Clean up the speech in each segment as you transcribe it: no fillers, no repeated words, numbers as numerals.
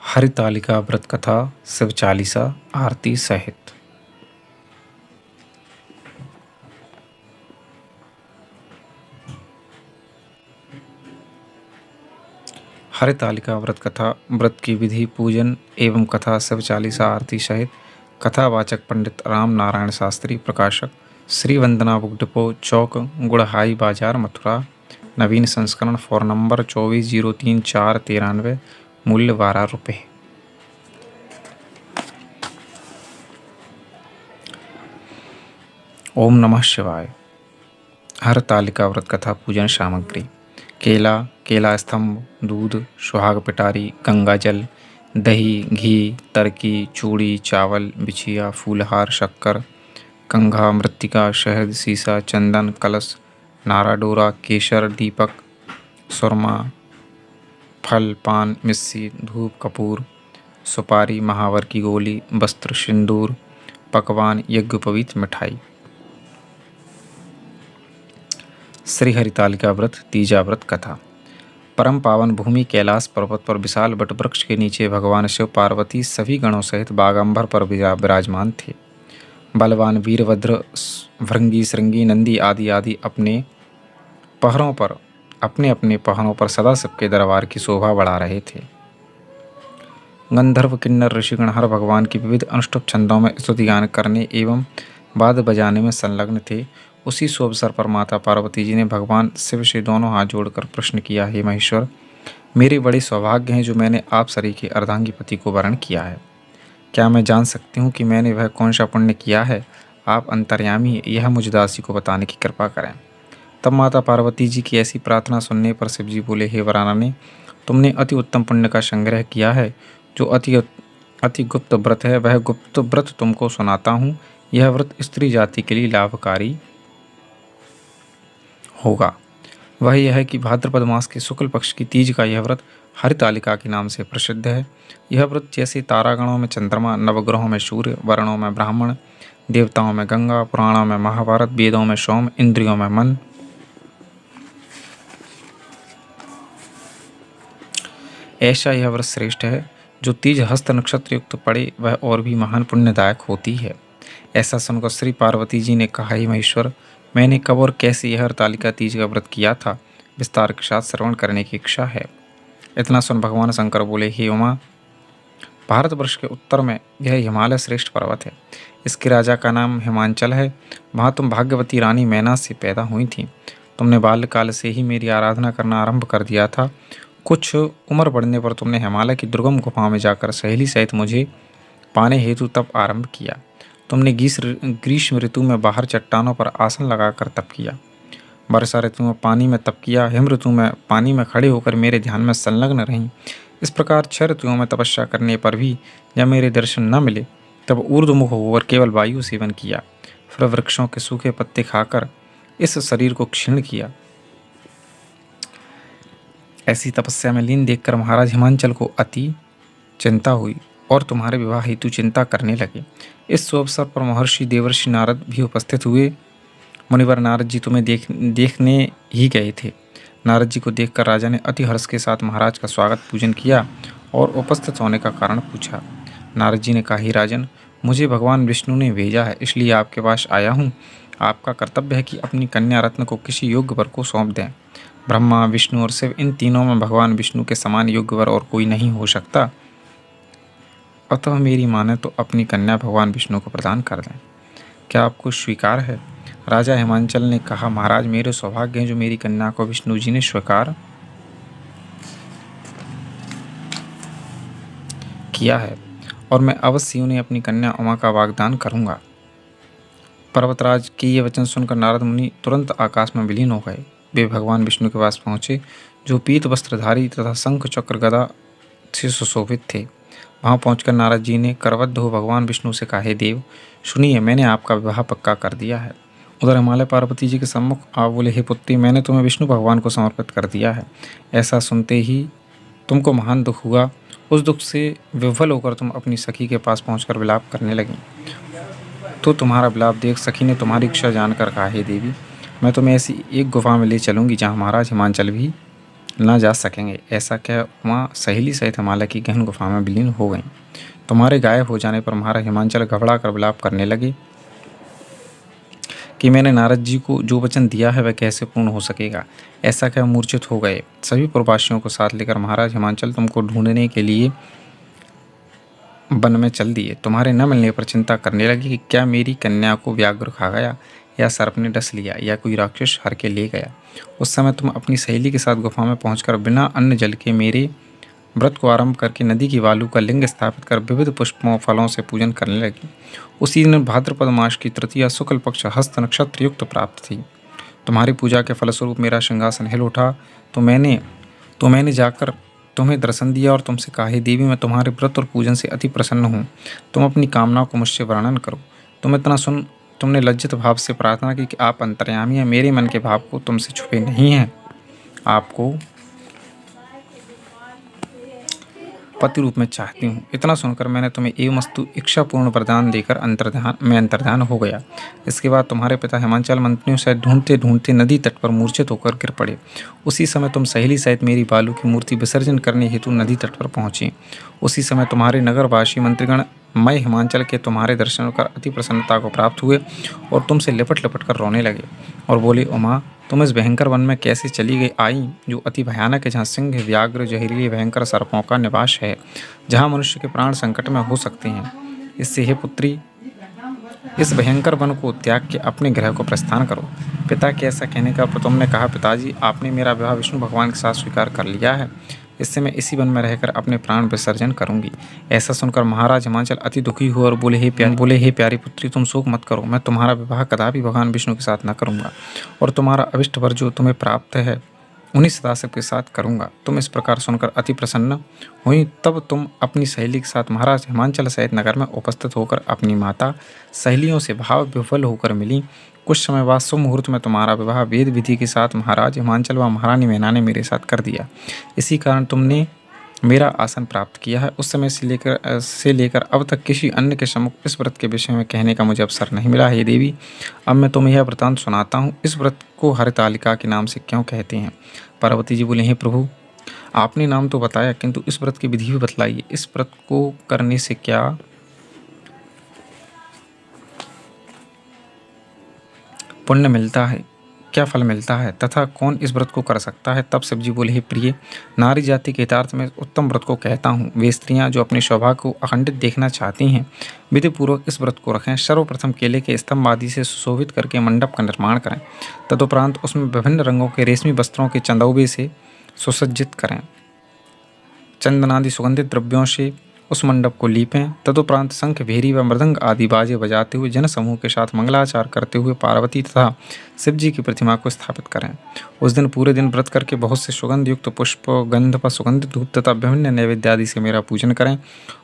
हरितालिका व्रत कथा शिव चालीसा आरती सहित। हरितालिका व्रत कथा व्रत की विधि पूजन एवं कथा शिव चालीसा आरती सहित। कथावाचक पंडित राम नारायण शास्त्री। प्रकाशक श्री वंदना बुक डिपो, चौक, गुड़हाई बाजार, मथुरा। नवीन संस्करण फोन नंबर 2403-493। मूल्य 12 रुपये। ओम नमः शिवाय। हरतालिका व्रत कथा पूजन सामग्री: केला, केला स्तंभ, दूध, सुहाग पिटारी, गंगा जल, दही, घी, तरकी, चूड़ी, चावल, बिछिया, फूलहार, शक्कर, कंघा, मृत्तिका, शहद, सीसा, चंदन, कलश, नारा डोरा, केसर, दीपक, सुरमा, फल, पान, मिस्सी, धूप, कपूर, सुपारी, महावर की गोली, वस्त्र, सिंदूर, पकवान, यज्ञोपवीत मिठाई। श्री हरितालिका व्रत तीजा व्रत कथा। परम पावन भूमि कैलाश पर्वत पर विशाल वट वृक्ष के नीचे भगवान शिव पार्वती सभी गणों सहित बागंबर पर विराजमान थे। बलवान वीरभद्र, भृंगी, श्रृंगी, नंदी आदि अपने अपने पहरों पर सदा शिव के दरबार की शोभा बढ़ा रहे थे। गंधर्व, किन्नर, ऋषिगण हर भगवान की विविध अनुष्टुप छंदों में स्तुति गान करने एवं वाद्य बजाने में संलग्न थे। उसी शुभ अवसर पर माता पार्वती जी ने भगवान शिव से दोनों हाथ जोड़कर प्रश्न किया, हे महेश्वर, मेरे बड़े सौभाग्य हैं जो मैंने आप सरीखे अर्धांगी पति को वरण किया है। क्या मैं जान सकती हूँ कि मैंने वह कौन सा पुण्य किया है? आप अंतर्यामी, यह मुझ दासी को बताने की कृपा करें। तब माता पार्वती जी की ऐसी प्रार्थना सुनने पर शिव जी बोले, हे वरानने, तुमने अति उत्तम पुण्य का संग्रह किया है। जो अति गुप्त व्रत है, वह गुप्त व्रत तुमको सुनाता हूँ। यह व्रत स्त्री जाति के लिए लाभकारी होगा। वह यह है कि भाद्रपद मास के शुक्ल पक्ष की तीज का यह व्रत हरितालिका के नाम से प्रसिद्ध है। यह व्रत जैसे तारागणों में चंद्रमा, नवग्रहों में सूर्य, वर्णों में ब्राह्मण, देवताओं में गंगा, पुराणों में महाभारत, वेदों में सोम, इंद्रियों में मन, ऐसा यह व्रत श्रेष्ठ है। जो तीज हस्त नक्षत्र युक्त पड़े वह और भी महान पुण्यदायक होती है। ऐसा सुनकर श्री पार्वती जी ने कहा, हे महेश्वर, मैंने कब और कैसे यह हरतालिका तीज का व्रत किया था, विस्तार के साथ श्रवण करने की इच्छा है। इतना सुन भगवान शंकर बोले, हे उमा, भारतवर्ष के उत्तर में यह हिमालय श्रेष्ठ पर्वत है। इसके राजा का नाम हिमांचल है। वहाँ तुम भाग्यवती रानी मैना से पैदा हुई थी। तुमने बाल्यकाल से ही मेरी आराधना करना आरंभ कर दिया था। कुछ उम्र बढ़ने पर तुमने हिमालय की दुर्गम गुफाओं में जाकर सहेली सहित मुझे पाने हेतु तप आरंभ किया। तुमने ग्रीष्म ऋतु में बाहर चट्टानों पर आसन लगाकर तप किया। वर्षा ऋतु में पानी में तप किया। हिम ऋतु में पानी में खड़े होकर मेरे ध्यान में संलग्न रहीं। इस प्रकार 6 ऋतुओं में तपस्या करने पर भी जब मेरे दर्शन न मिले तब ऊर्ध्वमुख होकर केवल वायु सेवन किया। फिर वृक्षों के सूखे पत्ते खाकर इस शरीर को क्षीण किया। ऐसी तपस्या में लीन देखकर महाराज हिमांचल को अति चिंता हुई और तुम्हारे विवाह हेतु चिंता करने लगे। इस शुभ अवसर पर महर्षि देवर्षि नारद भी उपस्थित हुए। मुनिवर नारद जी तुम्हें देखने ही गए थे। नारद जी को देखकर राजा ने अति हर्ष के साथ महाराज का स्वागत पूजन किया और उपस्थित होने का कारण पूछा। नारद जी ने कहा, हे राजन, मुझे भगवान विष्णु ने भेजा है, इसलिए आपके पास आया हूँ। आपका कर्तव्य है कि अपनी कन्या रत्न को किसी योग्य वर को सौंप दें। ब्रह्मा, विष्णु और शिव, इन तीनों में भगवान विष्णु के समान योग्य वर और कोई नहीं हो सकता। अतः मेरी माने तो अपनी कन्या भगवान विष्णु को प्रदान कर दें। क्या आपको स्वीकार है? राजा हिमांचल ने कहा, महाराज, मेरे सौभाग्य हैं जो मेरी कन्या को विष्णु जी ने स्वीकार किया है और मैं अवश्य उन्हें अपनी कन्या उमा का वाग्दान करूंगा। पर्वतराज के ये वचन सुनकर नारद मुनि तुरंत आकाश में विलीन हो गए। वे भगवान विष्णु के पास पहुंचे, जो पीत वस्त्रधारी तथा शंख चक्र गदा से सुशोभित थे। वहाँ पहुंचकर नारद जी ने करवद्ध हो भगवान विष्णु से कहा, हे देव, सुनिए, मैंने आपका विवाह पक्का कर दिया है। उधर हिमालय पार्वती जी के सम्मुख आप बोले, हे पुत्री, मैंने तुम्हें विष्णु भगवान को समर्पित कर दिया है। ऐसा सुनते ही तुमको महान दुख हुआ। उस दुख से विह्वल होकर तुम अपनी सखी के पास पहुंचकर विलाप करने लगी। तो तुम्हारा विलाप देख सखी ने तुम्हारी इच्छा जानकर कहा, हे देवी, मैं तुम्हें ऐसी एक गुफा में ले चलूंगी जहाँ महाराज हिमांचल भी ना जा सकेंगे। ऐसा कह उमा सहेली सहित हिमालय की गहन गुफा में विलीन हो गईं। तुम्हारे गायब हो जाने पर महाराज हिमांचल घबरा कर विलाप करने लगे कि मैंने नारद जी को जो वचन दिया है वह कैसे पूर्ण हो सकेगा। ऐसा कह मूर्छित हो गए। सभी पुरवासियों को साथ लेकर महाराज हिमांचल तुमको ढूंढने के लिए वन में चल दिए। तुम्हारे न मिलने पर चिंता करने लगे कि क्या मेरी कन्या को व्याघ्र खा गया, या सर्प ने डस लिया, या कोई राक्षस हर के ले गया। उस समय तुम अपनी सहेली के साथ गुफा में पहुंचकर बिना अन्न जल के मेरे व्रत को आरंभ करके नदी की बालू का लिंग स्थापित कर विविध पुष्पों फलों से पूजन करने लगी। उसी दिन भाद्रपद मास की तृतीया शुक्ल पक्ष हस्त नक्षत्र युक्त प्राप्त थी। तुम्हारी पूजा के फलस्वरूप मेरा सिंहासन हिल उठा। तो मैंने जाकर तुम्हें दर्शन दिया और तुमसे कहा, हे देवी, मैं तुम्हारे व्रत और पूजन से अति प्रसन्न हूँ। तुम अपनी कामनाओं को मुझसे वर्णन करो। तुम इतना सुन तुमने लज्जित भाव से प्रार्थना की कि आप अंतर्यामी हैं, मेरे मन के भाव को तुमसे छुपे नहीं हैं। आपको पति रूप में चाहती हूँ। इतना सुनकर मैंने तुम्हें एवमस्तु इच्छापूर्ण वरदान देकर अंतर्ध्यान हो गया। इसके बाद तुम्हारे पिता हिमांचल मंत्रियों से ढूंढते ढूंढते नदी तट पर मूर्छित होकर गिर पड़े। उसी समय तुम सहेली सहित मेरी बालू की मूर्ति विसर्जन करने हेतु नदी तट पर पहुंची। उसी समय तुम्हारे नगरवासी मंत्रीगण मैं हिमांचल के तुम्हारे दर्शन कर अति प्रसन्नता को प्राप्त हुए और तुमसे लिपट लिपट कर रोने लगे और बोले, उमा, तुम इस भयंकर वन में कैसे चली गई आई, जो अति भयानक है, जहाँ सिंह, व्याघ्र, जहरीले भयंकर सर्पों का निवास है, जहाँ मनुष्य के प्राण संकट में हो सकते हैं। इससे हे पुत्री, इस भयंकर वन को त्याग के अपने गृह को प्रस्थान करो। पिता के ऐसा कहने का तुमने कहा, पिताजी, आपने मेरा विवाह विष्णु भगवान के साथ स्वीकार कर लिया है। इससे मैं इसी वन में रहकर अपने प्राण विसर्जन करूंगी। ऐसा सुनकर महाराज हिमांचल अति दुखी हुए और बोले, हे प्यारी पुत्री, तुम शोक मत करो। मैं तुम्हारा विवाह कदापि भगवान विष्णु के साथ न करूंगा और तुम्हारा अभिष्ट वर जो तुम्हें प्राप्त है उन्हीं सदाशिव के साथ करूंगा। तुम इस प्रकार सुनकर अति प्रसन्न हुई। तब तुम अपनी सहेली के साथ महाराज हिमांचल सहित नगर में उपस्थित होकर अपनी माता सहेलियों से भाव विफल होकर मिली। कुछ समय बाद शुभ मुहूर्त में तुम्हारा विवाह वेद विधि के साथ महाराज हिमांचल व महारानी मैना ने मेरे साथ कर दिया। इसी कारण तुमने मेरा आसन प्राप्त किया है। उस समय से लेकर अब तक किसी अन्य के सम्मुख इस व्रत के विषय में कहने का मुझे अवसर नहीं मिला। हे देवी, अब मैं तुम्हें यह वृतांत सुनाता हूँ। इस व्रत को हरितालिका के नाम से क्यों कहते हैं? पार्वती जी बोले, हे प्रभु, आपने नाम तो बताया, किंतु इस व्रत की विधि भी बतलाइए। इस व्रत को करने से क्या पुण्य मिलता है, क्या फल मिलता है, तथा कौन इस व्रत को कर सकता है? तब शिव जी बोले, हे प्रिय, नारी जाति के हितार्थ में उत्तम व्रत को कहता हूँ। वे स्त्रियाँ जो अपने सौभाग्य को अखंडित देखना चाहती हैं, विधिपूर्वक इस व्रत को रखें। सर्वप्रथम केले के स्तंभ आदि से सुशोभित करके मंडप का निर्माण करें। तदुपरांत उसमें विभिन्न रंगों के रेशमी वस्त्रों के चंदौबे से सुसज्जित करें। चंदनादि सुगंधित द्रव्यों से उस मंडप को लीपें। तदुपरांत शंख, भेरी व मृदंग आदि बाजे बजाते हुए जन समूह के साथ मंगलाचार करते हुए पार्वती तथा शिव जी की प्रतिमा को स्थापित करें। उस दिन पूरे दिन व्रत करके बहुत से सुगंध युक्त पुष्प, गंध व सुगंधित धूप तथा विभिन्न नैवेद्य आदि से मेरा पूजन करें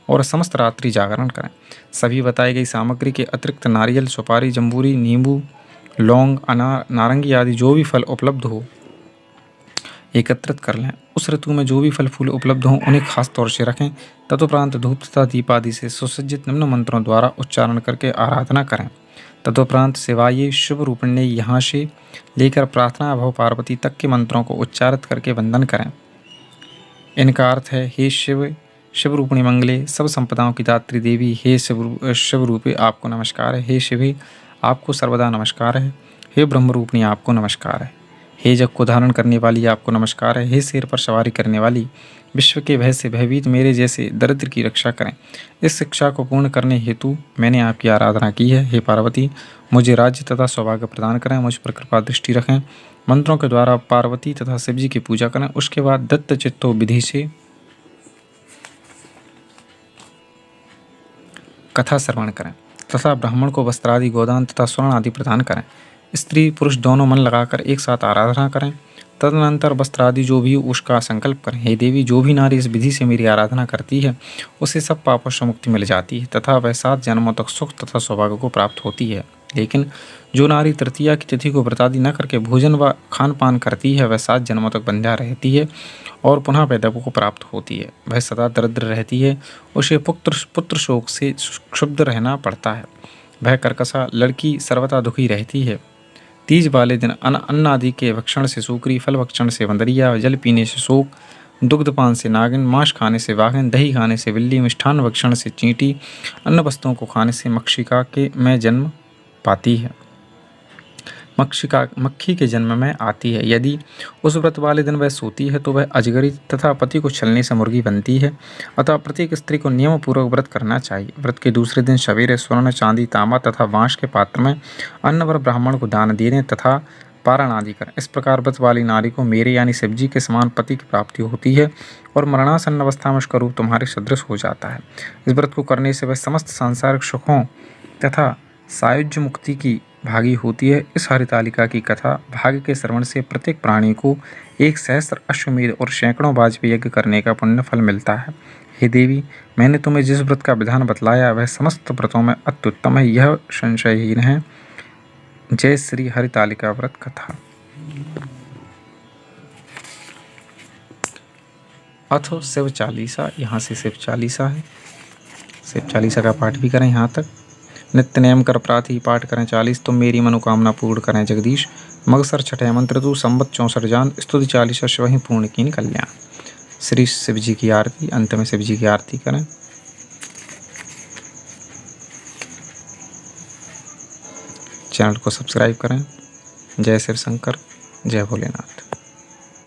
और समस्त रात्रि जागरण करें। सभी बताई गई सामग्री के अतिरिक्त नारियल, सुपारी, जम्बूरी, नींबू, लौंग, अनार, नारंगी आदि जो भी फल उपलब्ध हो एकत्रित कर लें। उस ऋतु में जो भी फल फूल उपलब्ध हों उन्हें खास तौर से रखें। तदुपरांत धूप तथा दीप आदि से सुसज्जित निम्न मंत्रों द्वारा उच्चारण करके आराधना करें। तदुपरांत शिवाय शुभ रूपण्य यहाँ से लेकर प्रार्थना भव पार्वती तक के मंत्रों को उच्चारित करके वंदन करें। इनका अर्थ है, हे शिव रूपिणी मंगले, सब संपदाओं की दात्री देवी, हे शिव रूपी आपको नमस्कार है। हे शिवे, आपको सर्वदा नमस्कार है। हे ब्रह्म रूपिणी आपको नमस्कार है। हे जग को धारण करने वाली आपको नमस्कार है। हे शेर पर सवारी करने वाली, विश्व के भय से भयभीत मेरे जैसे दरिद्र की रक्षा करें। इस शिक्षा को पूर्ण करने हेतु मैंने आपकी आराधना की है। हे पार्वती, मुझे राज्य तथा सौभाग्य प्रदान करें, मुझ पर कृपा दृष्टि रखें। मंत्रों के द्वारा पार्वती तथा शिव जी की पूजा करें। उसके बाद दत्त चित्तो विधि से कथा श्रवण करें तथा ब्राह्मण को वस्त्रादि, गोदान तथा स्वर्ण आदि प्रदान करें। स्त्री पुरुष दोनों मन लगाकर एक साथ आराधना करें। तदनंतर वस्त्र आदि जो भी उसका संकल्प करें। हे देवी, जो भी नारी इस विधि से मेरी आराधना करती है उसे सब पापों से मुक्ति मिल जाती है तथा वह 7 जन्मों तक सुख तथा सौभाग्य को प्राप्त होती है। लेकिन जो नारी तृतीया की तिथि को व्रतादि न करके भोजन व खान पान करती है वह 7 जन्मों तक बंध्या रहती है और पुनः वैधव्य को प्राप्त होती है। वह सदा दरिद्र रहती है, उसे पुत्र शोक से क्षुब्ध रहना पड़ता है। वह कर्कशा लड़की सर्वथा दुखी रहती है। तीज वाले दिन अन्न आदि के भक्षण से सूकरी, फल भक्षण से बंदरिया, जल पीने से शोक, दुग्धपान से नागिन, मांस खाने से वाघिन, दही खाने से बिल्ली, मिष्ठान भक्षण से चींटी, अन्य वस्तुओं को खाने से मक्षिका के में जन्म पाती है, मक्खी के जन्म में आती है। यदि उस व्रत वाले दिन वह सोती है तो वह अजगरी तथा पति को छलने से मुर्गी बनती है। अतः प्रत्येक स्त्री को नियम पूर्वक व्रत करना चाहिए। व्रत के दूसरे दिन सवेरे स्वर्ण, चांदी, तांबा तथा बांस के पात्र में अन्न व ब्राह्मण को दान देने तथा पारण आदि करें। इस प्रकार व्रत वाली नारी को मेरे यानी शिवजी के समान पति की प्राप्ति होती है और मरणासन्न अवस्था में उसका रूप तुम्हारे सदृश हो जाता है। इस व्रत को करने से वह समस्त सांसारिक सुखों तथा सायुज्य मुक्ति की भागी होती है। इस हरितालिका की कथा भाग्य के श्रवण से प्रत्येक प्राणी को 1 सहस्त्र अश्वमेध और सैकड़ों वाजपेय यज्ञ करने का पुण्य फल मिलता है। हे देवी, मैंने तुम्हें जिस व्रत का विधान बतलाया वह समस्त व्रतों में अत्युत्तम है, यह संशयहीन है। जय श्री हरितालिका व्रत कथा। अथो शिव चालीसा, यहाँ से शिव चालीसा है। शिव चालीसा का पाठ भी करें यहाँ तक। नित्य नेम कर प्रातः पाठ करें 40, तुम मेरी मनोकामना पूर्ण करें जगदीश। मगसर छठे मंत्र तू संवत 64 जान, स्तुति 40 शिव ही पूर्ण कीन कल्याण। श्री शिव जी की आरती, अंत में शिव जी की आरती करें। चैनल को सब्सक्राइब करें। जय शिव शंकर, जय भोलेनाथ।